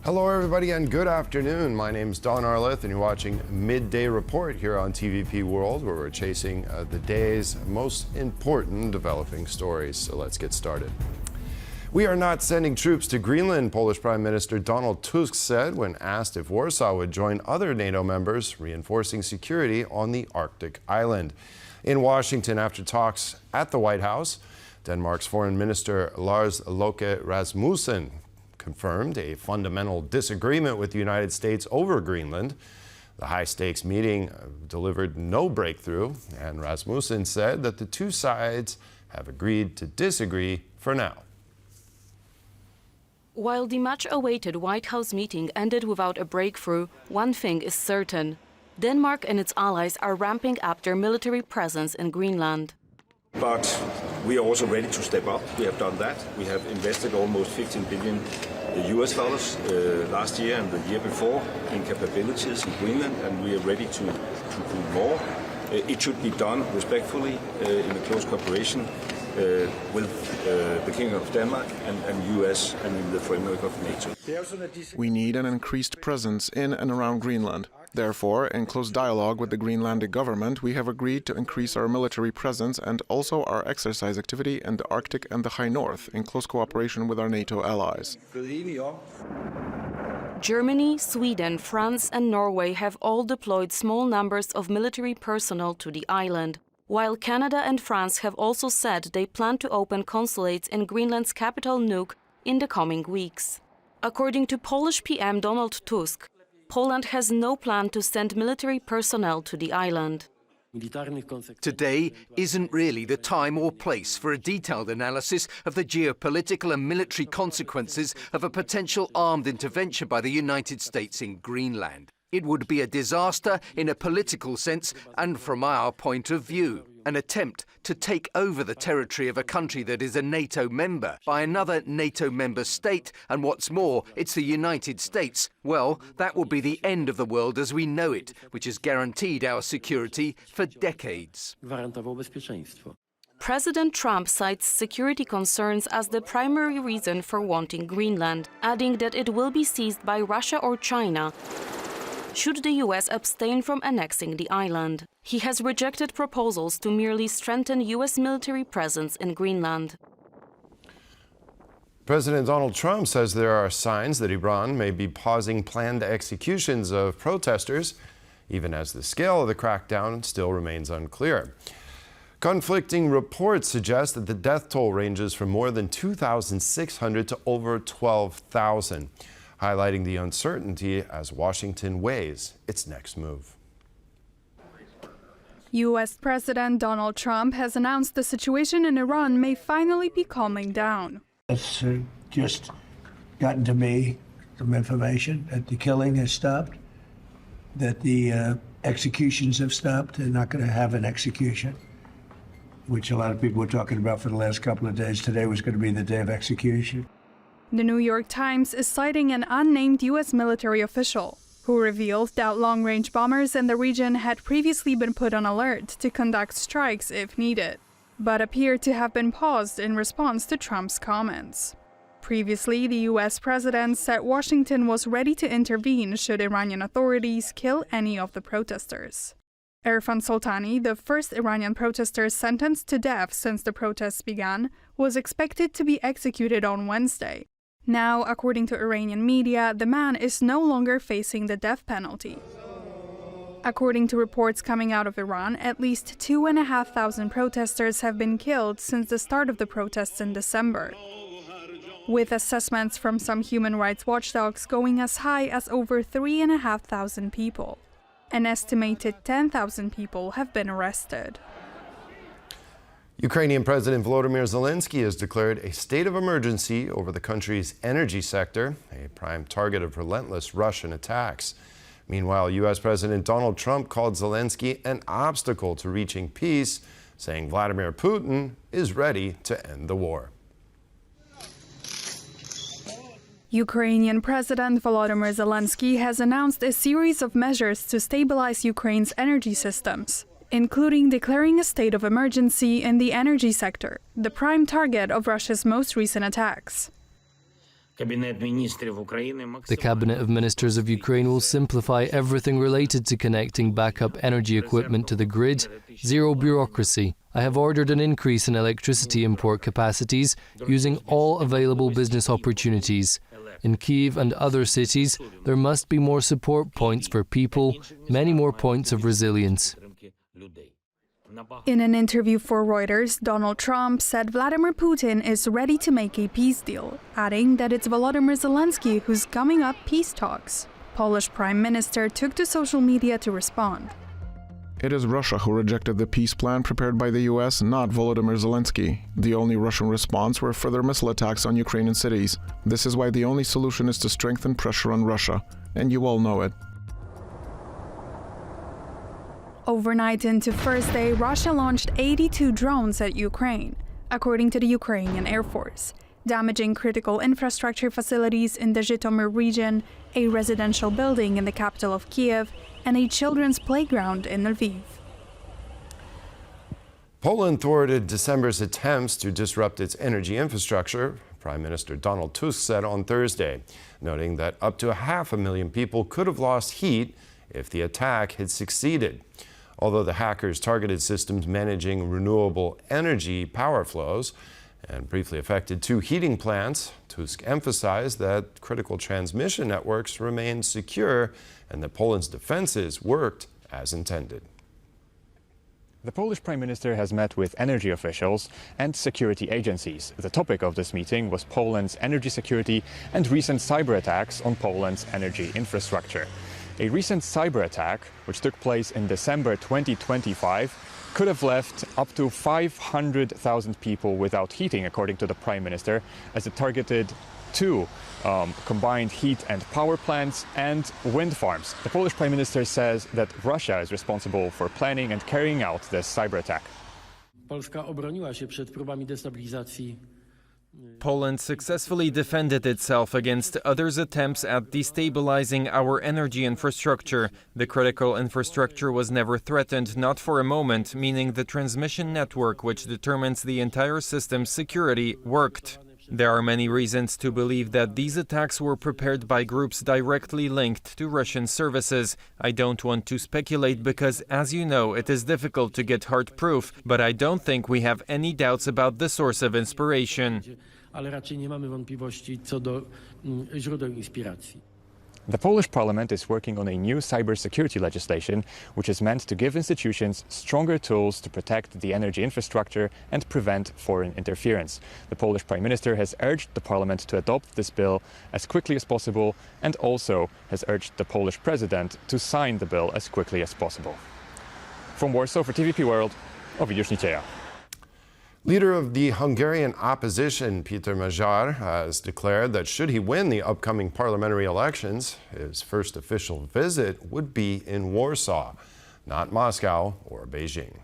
Hello everybody and good afternoon. My name's Don Arleth and you're watching Midday Report here on TVP World, where we're chasing the day's most important developing stories. So let's get started. We are not sending troops to Greenland, Polish Prime Minister Donald Tusk said when asked if Warsaw would join other NATO members reinforcing security on the Arctic island. In Washington, after talks at the White House, Denmark's Foreign Minister Lars Løkke Rasmussen confirmed a fundamental disagreement with the United States over Greenland. The high-stakes meeting delivered no breakthrough, and Rasmussen said that the two sides have agreed to disagree for now. While the much-awaited White House meeting ended without a breakthrough, one thing is certain. Denmark and its allies are ramping up their military presence in Greenland. But we are also ready to step up. We have done that. We have invested almost 15 billion US dollars last year and the year before in capabilities in Greenland, and we are ready to do more. It should be done respectfully in a close cooperation with the Kingdom of Denmark and US and in the framework of NATO. We need an increased presence in and around Greenland. Therefore, in close dialogue with the Greenlandic government, we have agreed to increase our military presence and also our exercise activity in the Arctic and the High North, in close cooperation with our NATO allies. Germany, Sweden, France and Norway have all deployed small numbers of military personnel to the island, while Canada and France have also said they plan to open consulates in Greenland's capital Nuuk in the coming weeks. According to Polish PM Donald Tusk, Poland has no plan to send military personnel to the island. Today isn't really the time or place for a detailed analysis of the geopolitical and military consequences of a potential armed intervention by the United States in Greenland. It would be a disaster in a political sense and from our point of view. An attempt to take over the territory of a country that is a NATO member by another NATO member state, and what's more, it's the United States. Well, that will be the end of the world as we know it, which has guaranteed our security for decades. President Trump cites security concerns as the primary reason for wanting Greenland, adding that it will be seized by Russia or China should the US abstain from annexing the island. He has rejected proposals to merely strengthen US military presence in Greenland. President Donald Trump says there are signs that Iran may be pausing planned executions of protesters, even as the scale of the crackdown still remains unclear. Conflicting reports suggest that the death toll ranges from more than 2,600 to over 12,000. Highlighting the uncertainty as Washington weighs its next move. U.S. President Donald Trump has announced the situation in Iran may finally be calming down. It's just gotten to me some information that the killing has stopped, that the executions have stopped. They're not going to have an execution, which a lot of people were talking about for the last couple of days. Today was going to be the day of execution. The New York Times is citing an unnamed U.S. military official who revealed that long-range bombers in the region had previously been put on alert to conduct strikes if needed, but appeared to have been paused in response to Trump's comments. Previously, the U.S. president said Washington was ready to intervene should Iranian authorities kill any of the protesters. Irfan Soltani, the first Iranian protester sentenced to death since the protests began, was expected to be executed on Wednesday. Now, according to Iranian media, the man is no longer facing the death penalty. According to reports coming out of Iran, at least 2,500 protesters have been killed since the start of the protests in December, with assessments from some human rights watchdogs going as high as over 3,500 people. An estimated 10,000 people have been arrested. Ukrainian President Volodymyr Zelenskyy has declared a state of emergency over the country's energy sector, a prime target of relentless Russian attacks. Meanwhile, U.S. President Donald Trump called Zelenskyy an obstacle to reaching peace, saying Vladimir Putin is ready to end the war. Ukrainian President Volodymyr Zelenskyy has announced a series of measures to stabilize Ukraine's energy systems, including declaring a state of emergency in the energy sector, the prime target of Russia's most recent attacks. The Cabinet of Ministers of Ukraine will simplify everything related to connecting backup energy equipment to the grid, zero bureaucracy. I have ordered an increase in electricity import capacities using all available business opportunities. In Kyiv and other cities, there must be more support points for people, many more points of resilience. In an interview for Reuters, Donald Trump said Vladimir Putin is ready to make a peace deal, adding that it's Volodymyr Zelenskyy who's gumming up peace talks. Polish Prime Minister took to social media to respond. It is Russia who rejected the peace plan prepared by the US, not Volodymyr Zelenskyy. The only Russian response were further missile attacks on Ukrainian cities. This is why the only solution is to strengthen pressure on Russia, and you all know it. Overnight into Thursday, Russia launched 82 drones at Ukraine, according to the Ukrainian Air Force, damaging critical infrastructure facilities in the Zhytomyr region, a residential building in the capital of Kiev, and a children's playground in Lviv. Poland thwarted December's attempts to disrupt its energy infrastructure, Prime Minister Donald Tusk said on Thursday, noting that up to 500,000 people could have lost heat if the attack had succeeded. Although the hackers targeted systems managing renewable energy power flows and briefly affected 2 heating plants, Tusk emphasized that critical transmission networks remained secure and that Poland's defenses worked as intended. The Polish Prime Minister has met with energy officials and security agencies. The topic of this meeting was Poland's energy security and recent cyber attacks on Poland's energy infrastructure. A recent cyber attack, which took place in December 2025, could have left up to 500,000 people without heating, according to the Prime Minister, as it targeted 2 combined heat and power plants and wind farms. The Polish Prime Minister says that Russia is responsible for planning and carrying out this cyber attack. Polska obroniła się przed próbami destabilizacji. Poland successfully defended itself against others' attempts at destabilizing our energy infrastructure. The critical infrastructure was never threatened, not for a moment, meaning the transmission network, which determines the entire system's security, worked. There are many reasons to believe that these attacks were prepared by groups directly linked to Russian services. I don't want to speculate because, as you know, it is difficult to get hard proof, but I don't think we have any doubts about the source of inspiration. Ale raczej nie mamy wątpliwości co do źródeł inspiracji. The Polish parliament is working on a new cybersecurity legislation, which is meant to give institutions stronger tools to protect the energy infrastructure and prevent foreign interference. The Polish Prime Minister has urged the parliament to adopt this bill as quickly as possible and also has urged the Polish president to sign the bill as quickly as possible. From Warsaw for TVP World, Ovidiusz Nicieja. Leader of the Hungarian opposition, Péter Magyar, has declared that should he win the upcoming parliamentary elections, his first official visit would be in Warsaw, not Moscow or Beijing.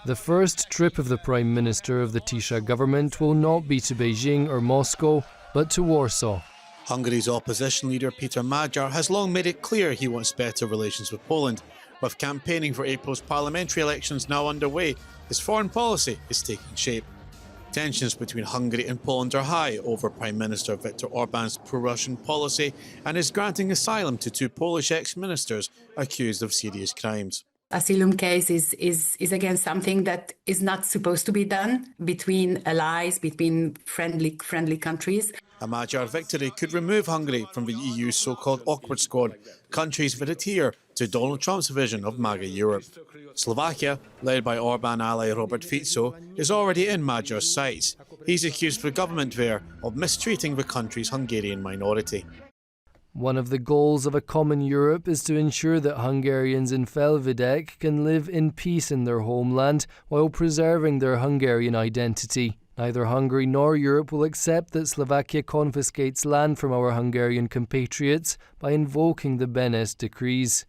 The first trip of the Prime Minister of the Tisza government will not be to Beijing or Moscow, but to Warsaw. Hungary's opposition leader Péter Magyar has long made it clear he wants better relations with Poland. With campaigning for April's parliamentary elections now underway, his foreign policy is taking shape. Tensions between Hungary and Poland are high over Prime Minister Viktor Orban's pro-Russian policy and his granting asylum to 2 Polish ex-ministers accused of serious crimes. Asylum case is again something that is not supposed to be done between allies, between friendly countries. A Magyar victory could remove Hungary from the EU's so-called awkward squad, countries that adhere to Donald Trump's vision of MAGA Europe. Slovakia, led by Orban ally Robert Fico, is already in Magyar's sights. He's accused the government there of mistreating the country's Hungarian minority. One of the goals of a common Europe is to ensure that Hungarians in Felvidek can live in peace in their homeland while preserving their Hungarian identity. Neither Hungary nor Europe will accept that Slovakia confiscates land from our Hungarian compatriots by invoking the Beneš decrees.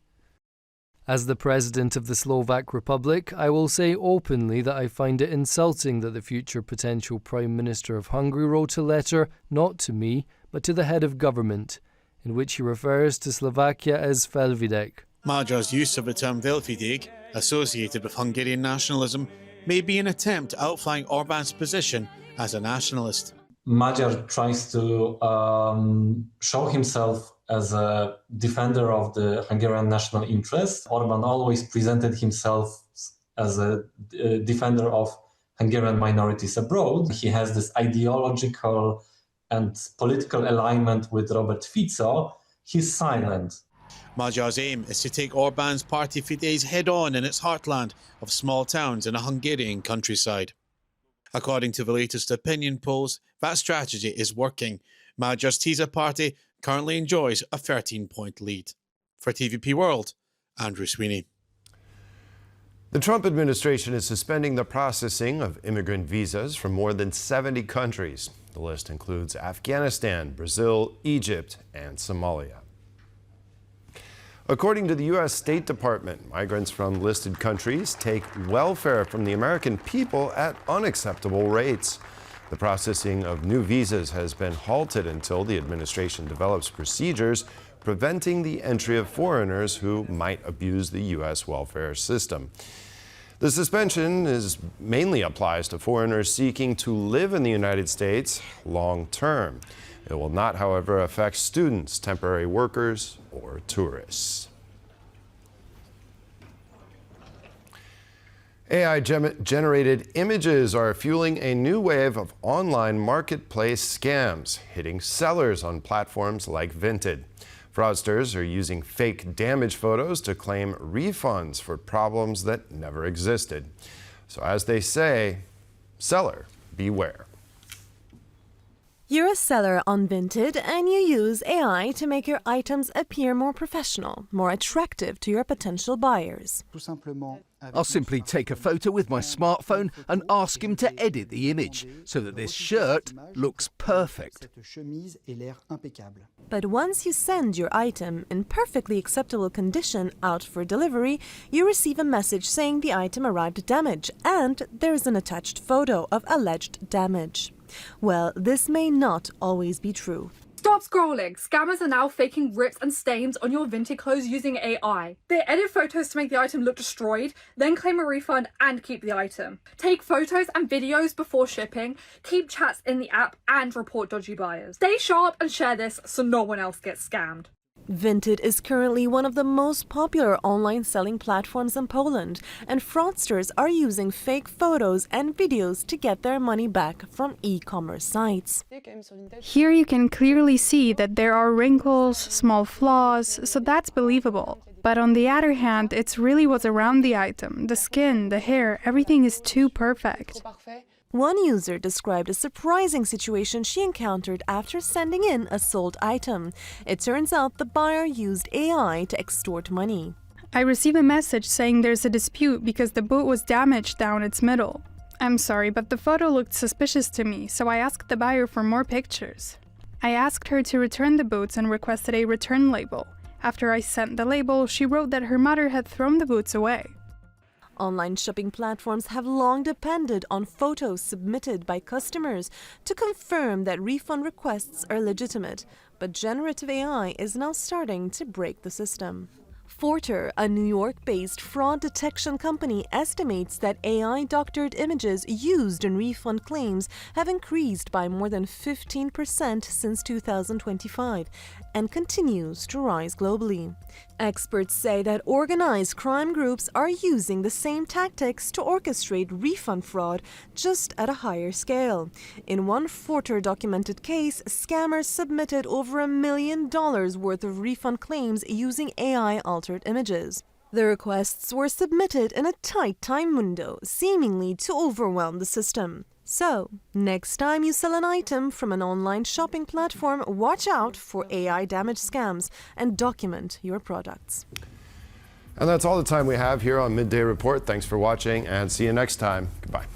As the President of the Slovak Republic, I will say openly that I find it insulting that the future potential Prime Minister of Hungary wrote a letter, not to me, but to the head of government, in which he refers to Slovakia as Felvidek. Magyar's use of the term Felvidek, associated with Hungarian nationalism, may be an attempt at outflying Orban's position as a nationalist. Magyar tries to show himself as a defender of the Hungarian national interest. Orban always presented himself as a defender of Hungarian minorities abroad. He has this ideological and political alignment with Robert Fico. He's silent. Magyar's aim is to take Orban's party Fidesz head-on in its heartland of small towns in a Hungarian countryside. According to the latest opinion polls, that strategy is working. Magyar's TISA party currently enjoys a 13-point lead. For TVP World, Andrew Sweeney. The Trump administration is suspending the processing of immigrant visas from more than 70 countries. The list includes Afghanistan, Brazil, Egypt, and Somalia. According to the U.S. State Department, migrants from listed countries take welfare from the American people at unacceptable rates. The processing of new visas has been halted until the administration develops procedures preventing the entry of foreigners who might abuse the U.S. welfare system. The suspension mainly applies to foreigners seeking to live in the United States long term. It will not, however, affect students, temporary workers, or tourists. AI-generated images are fueling a new wave of online marketplace scams, hitting sellers on platforms like Vinted. Fraudsters are using fake damage photos to claim refunds for problems that never existed. So as they say, seller beware. You're a seller on Vinted and you use AI to make your items appear more professional, more attractive to your potential buyers. I'll simply take a photo with my smartphone and ask him to edit the image so that this shirt looks perfect. But once you send your item in perfectly acceptable condition out for delivery, you receive a message saying the item arrived damaged and there's an attached photo of alleged damage. Well, this may not always be true. Stop scrolling! Scammers are now faking rips and stains on your Vinted clothes using AI. They edit photos to make the item look destroyed, then claim a refund and keep the item. Take photos and videos before shipping, keep chats in the app and report dodgy buyers. Stay sharp and share this so no one else gets scammed. Vinted is currently one of the most popular online selling platforms in Poland, and fraudsters are using fake photos and videos to get their money back from e-commerce sites. Here you can clearly see that there are wrinkles, small flaws, so that's believable. But on the other hand, it's really what's around the item, the skin, the hair, everything is too perfect. One user described a surprising situation she encountered after sending in a sold item. It turns out the buyer used AI to extort money. I receive a message saying there's a dispute because the boot was damaged down its middle. I'm sorry, but the photo looked suspicious to me, so I asked the buyer for more pictures. I asked her to return the boots and requested a return label. After I sent the label, she wrote that her mother had thrown the boots away. Online shopping platforms have long depended on photos submitted by customers to confirm that refund requests are legitimate, but generative AI is now starting to break the system. Forter, a New York-based fraud detection company, estimates that AI-doctored images used in refund claims have increased by more than 15% since 2025 and continues to rise globally. Experts say that organized crime groups are using the same tactics to orchestrate refund fraud, just at a higher scale. In one Forter-documented case, scammers submitted over $1 million worth of refund claims using AI-altered images. The requests were submitted in a tight time window, seemingly to overwhelm the system. So, next time you sell an item from an online shopping platform, watch out for AI damage scams and document your products. And that's all the time we have here on Midday Report. Thanks for watching and see you next time. Goodbye.